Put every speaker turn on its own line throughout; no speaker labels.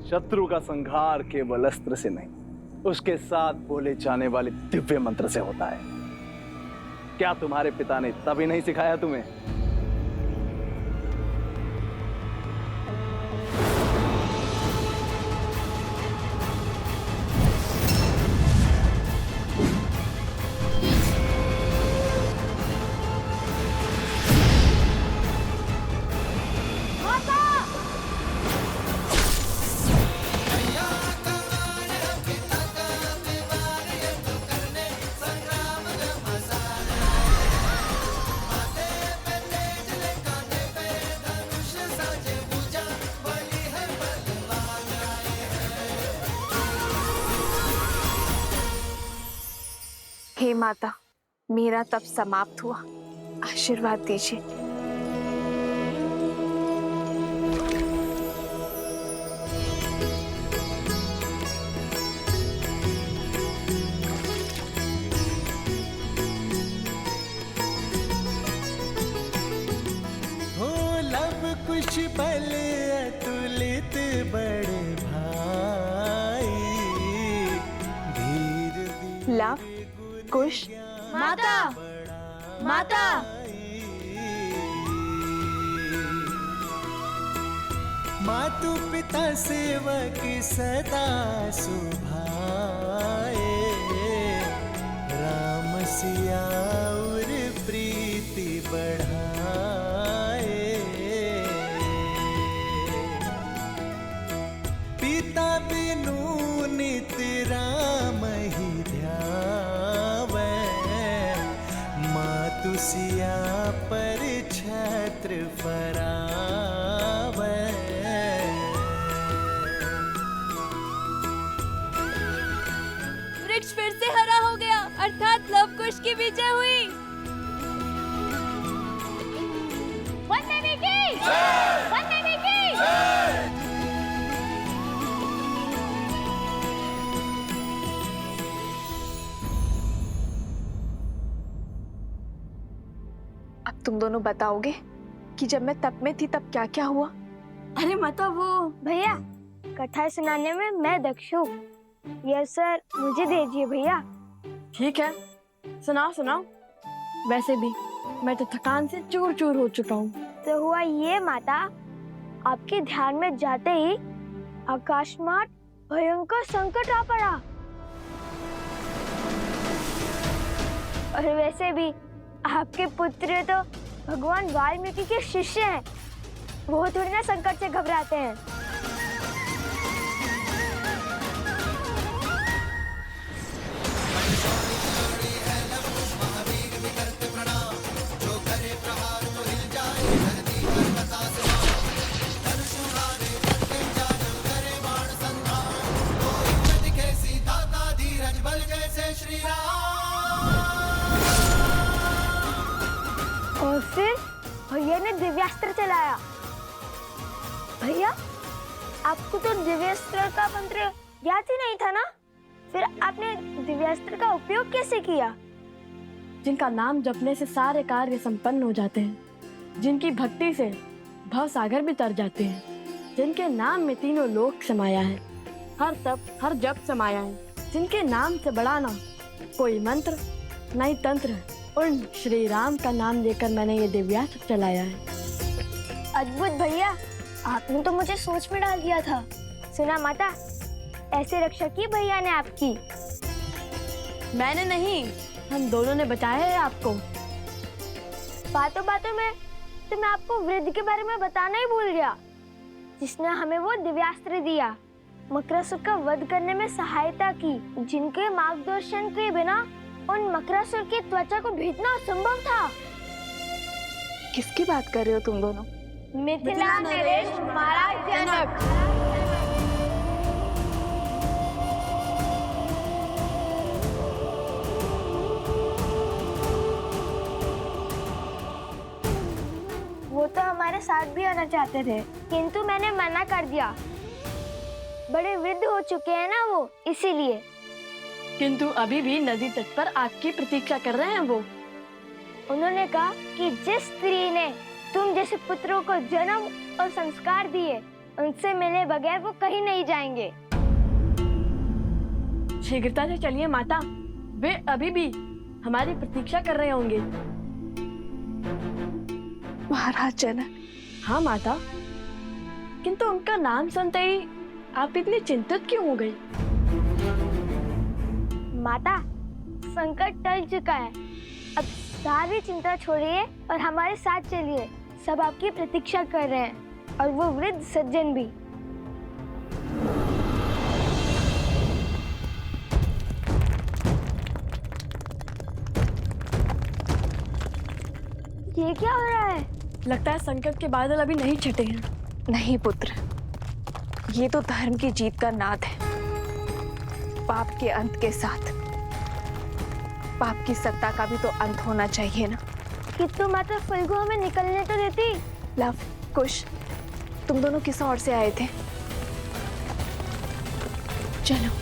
शत्रु का संहार केवल अस्त्र से नहीं, उसके साथ बोले जाने वाले दिव्य मंत्र से होता है। क्या तुम्हारे पिता ने तभी नहीं सिखाया तुम्हें?
हे माता, मेरा तप समाप्त हुआ, आशीर्वाद दीजिए।
हो लव कुछ बल अतुलित बड़े भाई, धीर
लव कुश
माता, माता,
मातु पिता सेवक सदा सुभाए, राम सिया और प्रीति बढ़ाए। पिता बिनु नित राम ही ध्यावे, मातु सिया पर छत्र फरावे।
वृक्ष फिर से हरा हो गया, अर्थात लव कुश की विजय हुई। वन देवी की जय! वन देवी की जय!
अब तुम दोनों बताओगे कि जब मैं तप में थी तब क्या क्या हुआ?
अरे माता, वो
भैया, कथा सुनाने में मैं दक्ष हूँ। यह सर मुझे दीजिए भैया।
ठीक है, सुनाओ सुनाओ। वैसे भी मैं तो थकान से चूर चूर हो चुका हूँ।
तो हुआ ये माता, आपके ध्यान में जाते ही आकाशमात भयंकर संकट आ पड़ा। और वैसे भी आपके पुत्र तो भगवान वाल्मीकि के शिष्य हैं, वो थोड़ी ना संकट से घबराते हैं। और फिर भैया ने दिव्यास्त्र चलाया। भैया, आपको तो दिव्यास्त्र का मंत्र याद ही नहीं था ना? फिर आपने दिव्यास्त्र का उपयोग कैसे किया?
जिनका नाम जपने से सारे कार्य संपन्न हो जाते हैं, जिनकी भक्ति से भव सागर भी तर जाते हैं, जिनके नाम में तीनों लोक समाया है, हर तप हर जप समाया है, जिनके नाम से बड़ा ना कोई मंत्र न ही तंत्र है, उन श्री राम का नाम लेकर मैंने ये दिव्यास्त्र चलाया है।
अद्भुत भैया, आपने तो मुझे सोच में डाल दिया था। सुना माता, ऐसे रक्षा की भैया ने आपकी।
मैंने नहीं, हम दोनों ने बचाया है आपको।
बातों बातों में तो मैं आपको वृद्ध के बारे में बताना ही भूल गया, जिसने हमें वो दिव्यास्त्र दिया, मकरासुर का वध करने में सहायता की, जिनके मार्गदर्शन के बिना उन मकरासुर की त्वचा को भेदना असंभव था।
किसकी बात कर रहे हो तुम दोनों?
मिथिला नरेश महाराज जनक। वो तो हमारे साथ भी आना चाहते थे, किंतु मैंने मना कर दिया। बड़े वृद्ध हो चुके हैं ना वो, इसीलिए।
किंतु अभी भी नदी तट पर आपकी प्रतीक्षा कर रहे हैं वो।
उन्होंने कहा कि जिस स्त्री ने तुम जैसे पुत्रों को जन्म और संस्कार दिए, उनसे मिले बगैर वो कहीं नहीं जाएंगे।
शीघ्रता से चलिए माता, वे अभी भी हमारी प्रतीक्षा कर रहे होंगे।
महाराज जनक।
हाँ माता, किंतु उनका नाम सुनते ही आप इतनी चिंतित क्यों हो गई?
माता, संकट टल चुका है, अब सारी चिंता छोड़िए और हमारे साथ चलिए। सब आपकी प्रतीक्षा कर रहे हैं, और वो वृद्ध सज्जन भी। ये क्या हो रहा है?
लगता है संकट के बादल अभी नहीं छटे हैं।
नहीं पुत्र, ये तो धर्म की जीत का नाद है। पाप के अंत के साथ पाप की सत्ता का भी तो अंत होना चाहिए ना।
किंतु माता फल्गु हमें निकलने तो देती।
लव, कुश, तुम दोनों किस ओर से आए थे? चलो।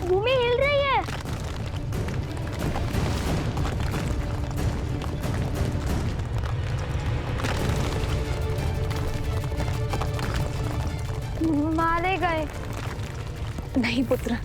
भूमि हिल रही है। मारे गए।
नहीं पुत्र,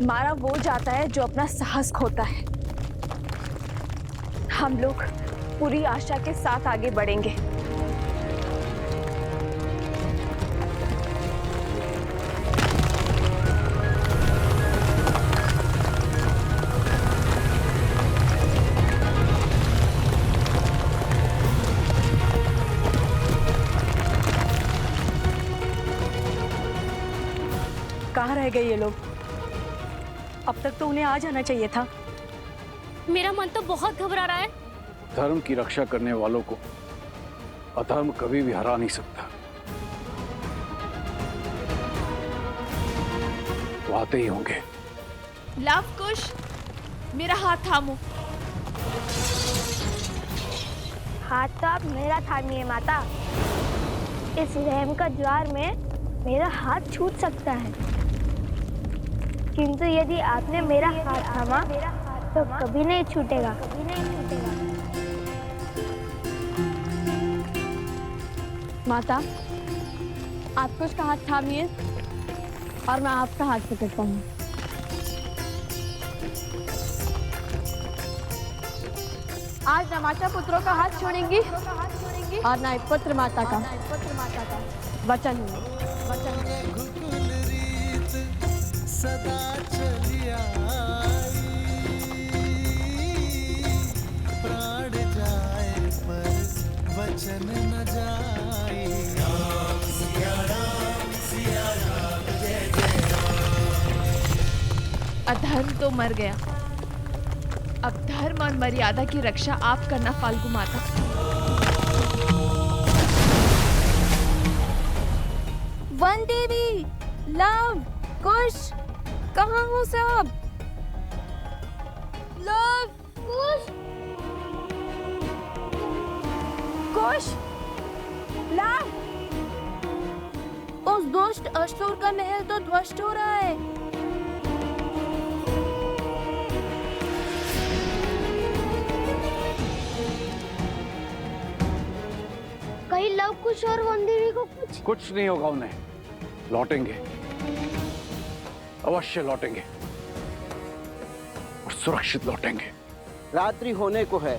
मारा वो जाता है जो अपना साहस खोता है। हम लोग पूरी आशा के साथ आगे बढ़ेंगे।
कहाँ रह गए ये लोग? अब तक तो उन्हें आ जाना चाहिए था।
मेरा मन तो बहुत घबरा रहा है।
धर्म की रक्षा करने वालों को अधर्म कभी भी हरा नहीं सकता। वो आते ही होंगे।
लव कुश, मेरा हाथ थामो।
हाथ तो आप मेरा थामिए माता। इस रहम का ज्वार में मेरा हाथ छूट सकता है, किंतु यदि आपने मेरा हाथ थामा तो कभी नहीं छूटेगा।
माता, आप कुश का हाथ थामिए और मैं आपका हाथ पकड़ता हूँ। आज न माता पुत्रों का हाथ छोड़ेंगी और न पुत्र माता का। वचन है।
रघुकुल रीत सदा चली आई, प्राण जाए पर वचन न जाए। राम सिया राम जय जय राम।
अधर्म तो मर गया, अब धर्म और मर्यादा की रक्षा आप करना फाल्गु माता।
वन देवी, लव, कुश, कहाँ हो सब? लव, कुश, कुश, लव। उस दुष्ट असुर का महल तो ध्वस्त हो रहा है।
कहीं लव कुश और वन देवी को
कुछ नहीं होगा उन्हें। लौटेंगे, अवश्य लौटेंगे और सुरक्षित लौटेंगे।
रात्रि होने को है,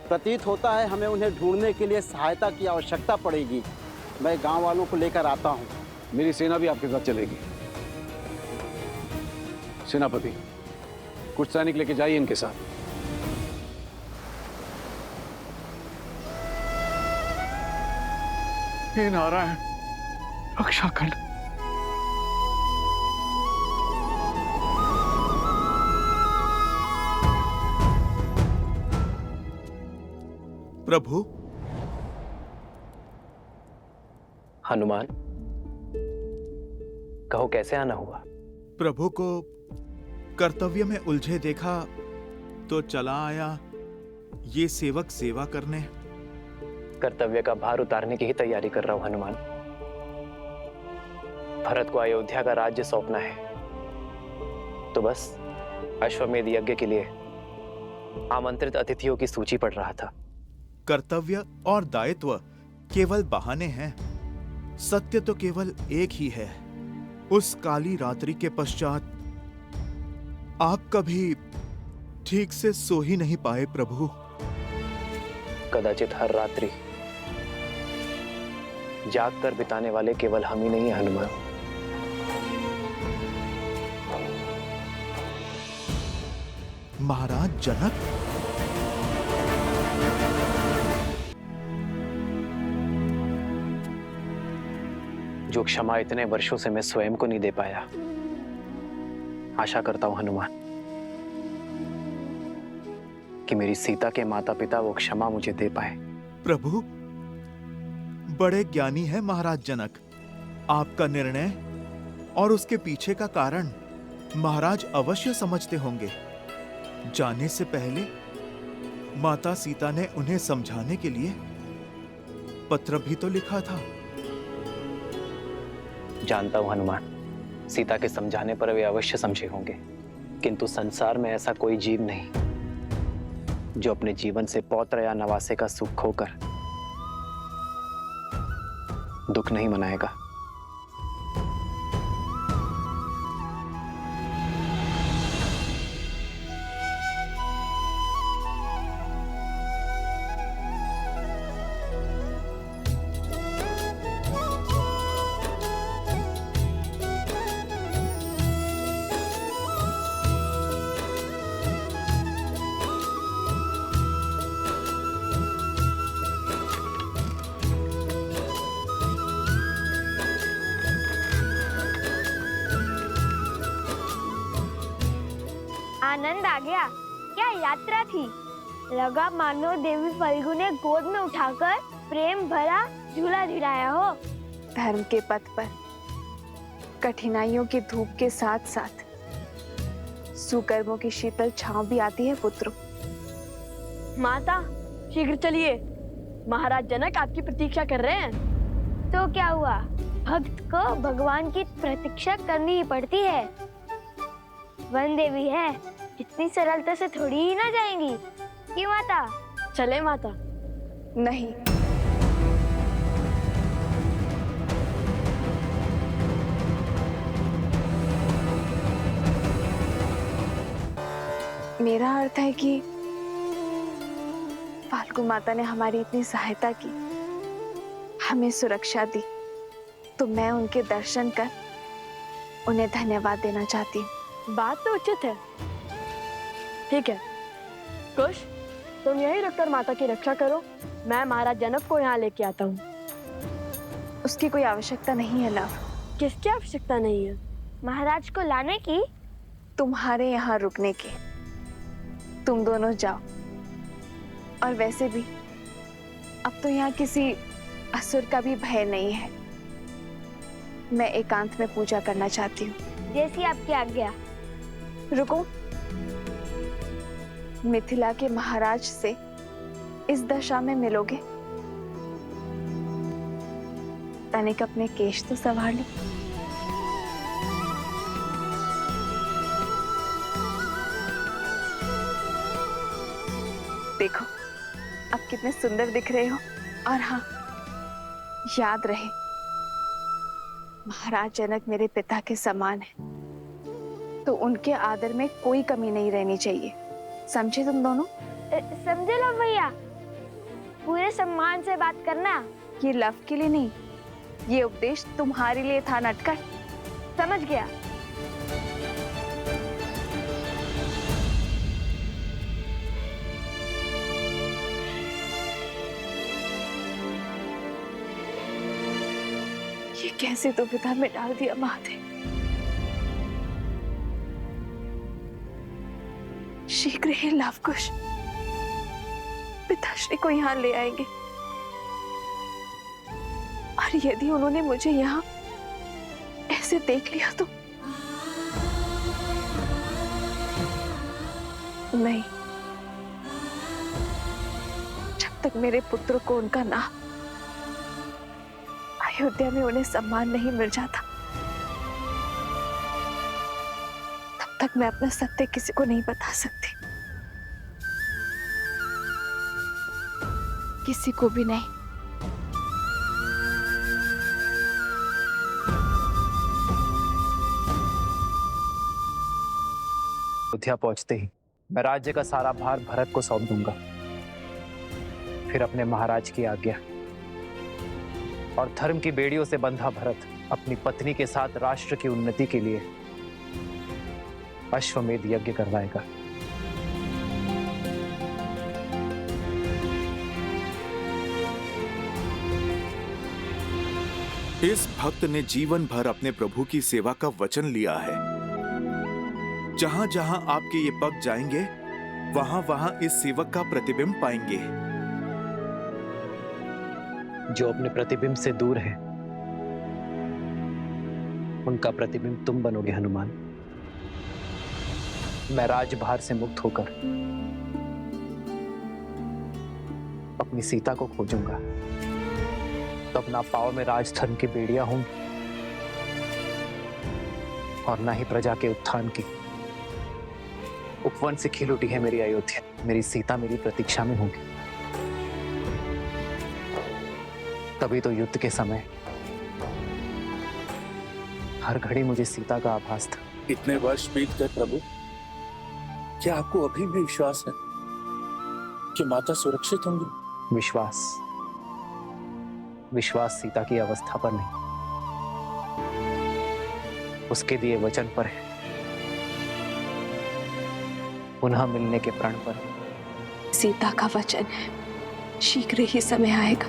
प्रतीत होता है हमें उन्हें ढूंढने के लिए सहायता की आवश्यकता पड़ेगी। मैं गांव वालों को लेकर आता हूं।
मेरी सेना भी आपके साथ चलेगी। सेनापति, कुछ सैनिक लेके जाइए इनके साथ। हे नारायण, रक्षा कर।
प्रभु।
हनुमान, कहो कैसे आना हुआ?
प्रभु को कर्तव्य में उलझे देखा तो चला आया, ये सेवक सेवा करने।
कर्तव्य का भार उतारने की ही तैयारी कर रहा हूं हनुमान। भरत को अयोध्या का राज्य सौंपना है, तो बस अश्वमेध यज्ञ के लिए आमंत्रित अतिथियों की सूची पढ़ रहा था।
कर्तव्य और दायित्व केवल बहाने हैं, सत्य तो केवल एक ही है। उस काली रात्रि के पश्चात आप कभी ठीक से सो ही नहीं पाए प्रभु।
कदाचित हर रात्रि जाग कर बिताने वाले केवल हम ही नहीं हैं हनुमान।
महाराज जनक,
जो क्षमा इतने वर्षों से मैं स्वयं को नहीं दे पाया, आशा करता हूं हनुमान कि मेरी सीता के माता पिता वो क्षमा मुझे दे पाए।
प्रभु बड़े ज्ञानी है महाराज जनक। आपका निर्णय और उसके पीछे का कारण महाराज अवश्य समझते होंगे। जाने से पहले माता सीता ने उन्हें समझाने के लिए पत्र भी तो लिखा था।
जानता हूं हनुमान, सीता के समझाने पर वे अवश्य समझे होंगे, किंतु संसार में ऐसा कोई जीव नहीं जो अपने जीवन से पौत्र या नवासे का सुख खोकर दुख नहीं मनाएगा।
आनंद आ गया। क्या यात्रा थी। लगा मानो देवी फल्गु ने गोद में उठाकर प्रेम भरा झूला झुलाया हो।
धर्म के पथ पर कठिनाइयों की धूप के साथ साथ सुकर्मों की शीतल छांव भी आती है पुत्रों।
माता शीघ्र चलिए, महाराज जनक आपकी प्रतीक्षा कर रहे हैं।
तो क्या हुआ, भक्त को भगवान की प्रतीक्षा करनी ही पड़ती है। वन देवी है, इतनी सरलता से थोड़ी ही ना जाएंगी। क्यों माता?
चले माता।
नहीं, मेरा अर्थ है कि फाल्गु माता ने हमारी इतनी सहायता की, हमें सुरक्षा दी, तो मैं उनके दर्शन कर उन्हें धन्यवाद देना चाहती हूँ।
बात तो उचित है। ठीक है कुश, तुम यहीं रुककर माता की रक्षा करो, मैं महाराज जनक को यहाँ लेके आता हूँ।
उसकी कोई आवश्यकता नहीं है लव।
किसकी आवश्यकता नहीं है?
महाराज को लाने की?
तुम्हारे यहाँ रुकने की। तुम दोनों जाओ। और वैसे भी अब तो यहाँ किसी असुर का भी भय नहीं है। मैं एकांत में पूजा करना चाहती हूँ।
जैसी आपकी आज्ञा।
रुको, मिथिला के महाराज से इस दशा में मिलोगे? तनिक अपने केश तो संभाल लो। देखो अब कितने सुंदर दिख रहे हो। और हाँ, याद रहे महाराज जनक मेरे पिता के समान है, तो उनके आदर में कोई कमी नहीं रहनी चाहिए। समझे तुम दोनों?
समझे लो भैया, पूरे सम्मान से बात करना।
ये लव के लिए नहीं, ये उपदेश तुम्हारे लिए था नटखट।
समझ गया।
ये कैसे दुविधा में डाल दिया माते। शीघ्र ही लवकुश पिताश्री को यहाँ ले आएंगे, और यदि उन्होंने मुझे यहाँ ऐसे देख लिया तो नहीं, तक मेरे पुत्र को उनका नाम अयोध्या में उन्हें सम्मान नहीं मिल जाता, तब तक मैं अपना सत्य किसी को नहीं बता सकती।
किसी को भी नहीं।
अयोध्या पहुंचते ही मैं राज्य का सारा भार भरत को सौंप दूंगा। फिर अपने महाराज की आज्ञा और धर्म की बेड़ियों से बंधा भरत अपनी पत्नी के साथ राष्ट्र की उन्नति के लिए अश्वमेध यज्ञ करवाएगा।
इस भक्त ने जीवन भर अपने प्रभु की सेवा का वचन लिया है। जहां जहां आपके ये पग जाएंगे, वहां वहां इस सेवक का प्रतिबिंब पाएंगे।
जो अपने प्रतिबिंब से दूर है, उनका प्रतिबिंब तुम बनोगे हनुमान। मैं राजभार से मुक्त होकर अपनी सीता को खोजूंगा, तब ना पाव में राजधर्म की बेड़ियां होंगी और ना ही प्रजा के उत्थान की। उपवन से खिल उठी है मेरी अयोध्या, मेरी सीता मेरी प्रतीक्षा में होगी। तभी तो युद्ध के समय हर घड़ी मुझे सीता का आभास था।
इतने वर्ष बीत गए प्रभु, क्या आपको अभी भी विश्वास है कि माता सुरक्षित होंगी?
विश्वास सीता की अवस्था पर नहीं, उसके दिए वचन पर है, पुनः मिलने के प्रण पर।
सीता का वचन है, शीघ्र ही समय आएगा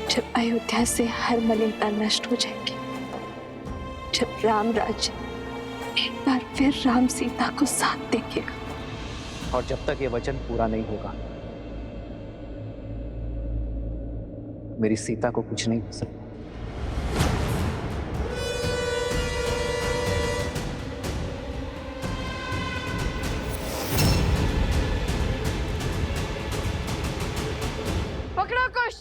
जब अयोध्या से हर मलिनता नष्ट हो जाएगी, जब राम राज्य एक बार फिर राम सीता को साथ देखेगा।
और जब तक ये वचन पूरा नहीं होगा, मेरी सीता को कुछ नहीं हो सकता।
पकड़ो कुश।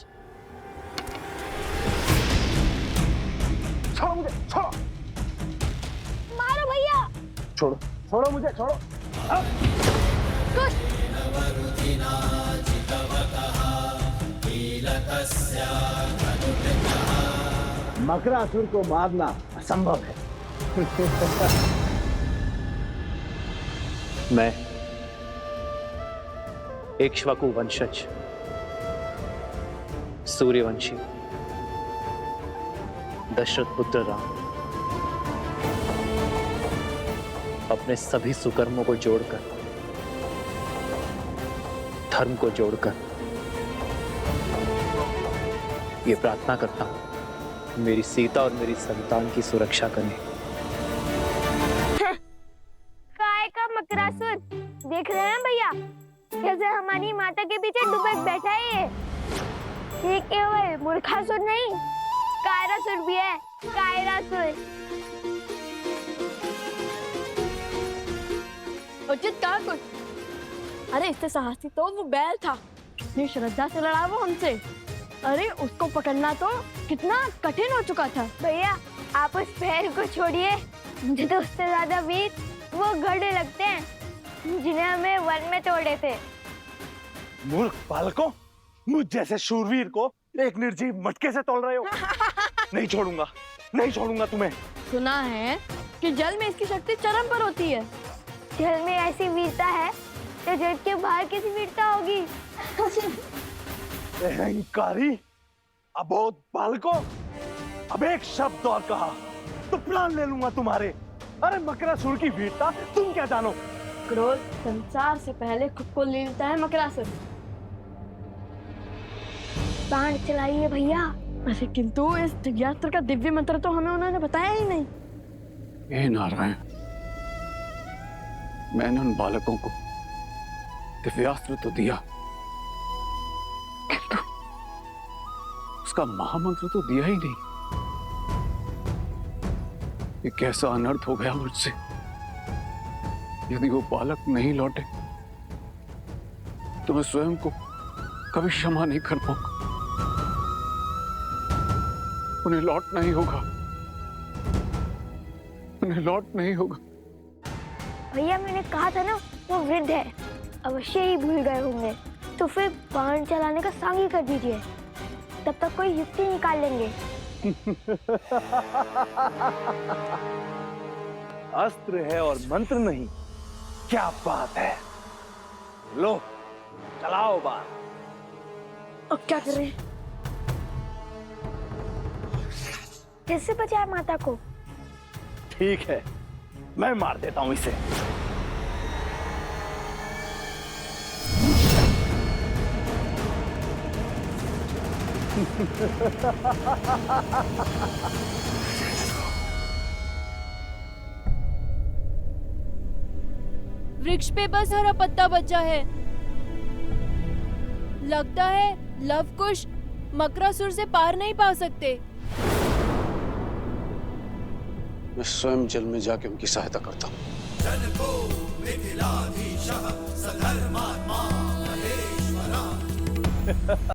छोड़ो मुझे, छोड़ो,
मारो भैया।
छोड़ो, छोड़ो मुझे, छोड़ो। मकरासुर को मारना असंभव है।
मैं इक्ष्वाकु वंशज सूर्यवंशी दशरथ पुत्र राम अपने सभी सुकर्मों को जोड़कर, धर्म को जोड़कर ये प्रार्थना करता हूं, मेरी सीता और मेरी संतान की सुरक्षा करें।
काय का मकरासुर देख रहे हैं भैया, कैसे हमारी माता के पीछे डुबक बैठा है ये केवल मूर्खासुर नहीं, कायरासुर भी है, कायरासुर।
उचित कहा कुछ। अरे इससे साहसी तो वो बैल था, इतनी श्रद्धा से लड़ा वो हमसे। अरे उसको पकड़ना तो कितना कठिन हो चुका था।
भैया आप उस बैल को छोड़िए, मुझे तो उससे ज्यादा वीर वो गधे लगते हैं जिन्हें हमें वन में तोड़े थे।
मूर्ख बालकों, मुझ जैसे शूरवीर को एक निर्जीव मटके से तोड़ रहे हो। नहीं छोड़ूंगा, नहीं छोड़ूंगा तुम्हें।
सुना है कि जल में इसकी शक्ति चरम पर होती है।
जल में ऐसी वीरता है तो जल के बाहर कैसी वीरता होगी।
अहंकारी अबोध बालकों, अब एक शब्द और कहा तो प्राण ले लूंगा तुम्हारे। अरे मकरासुर की वीरता तुम क्या जानो।
क्रोध संसार से पहले खुद को ले लेता है मकरासुर।
बाण चलाइए भैया।
अरे किंतु इस दिव्यास्त्र का दिव्य मंत्र तो हमें उन्होंने बताया ही नहीं।
हे नारायण, मैंने उन बालकों को दिव्यास्त्र तो दिया, किंतु उसका महामंत्र तो दिया ही नहीं। ये कैसा अनर्थ हो गया मुझसे। यदि वो बालक नहीं लौटे तो मैं स्वयं को कभी क्षमा नहीं कर पाऊंगा। उन्हें लौटना ही होगा, उन्हें लौटना ही होगा।
भैया मैंने कहा था ना, वो वृद्ध है, अवश्य ही भूल गए होंगे। तो फिर बाण चलाने का सांग ही कर दीजिए, तब तक कोई युक्ति निकाल लेंगे।
अस्त्र है और मंत्र नहीं, क्या बात है। लो चलाओ बाण।
अब क्या करें?
कैसे बचाए माता को?
ठीक है, मैं मार देता हूं इसे।
वृक्ष पे बस हरा पत्ता बचा है। लगता है लवकुश मकरासुर से पार नहीं पा सकते।
मैं स्वयं जल में जाके उनकी सहायता करता हूँ।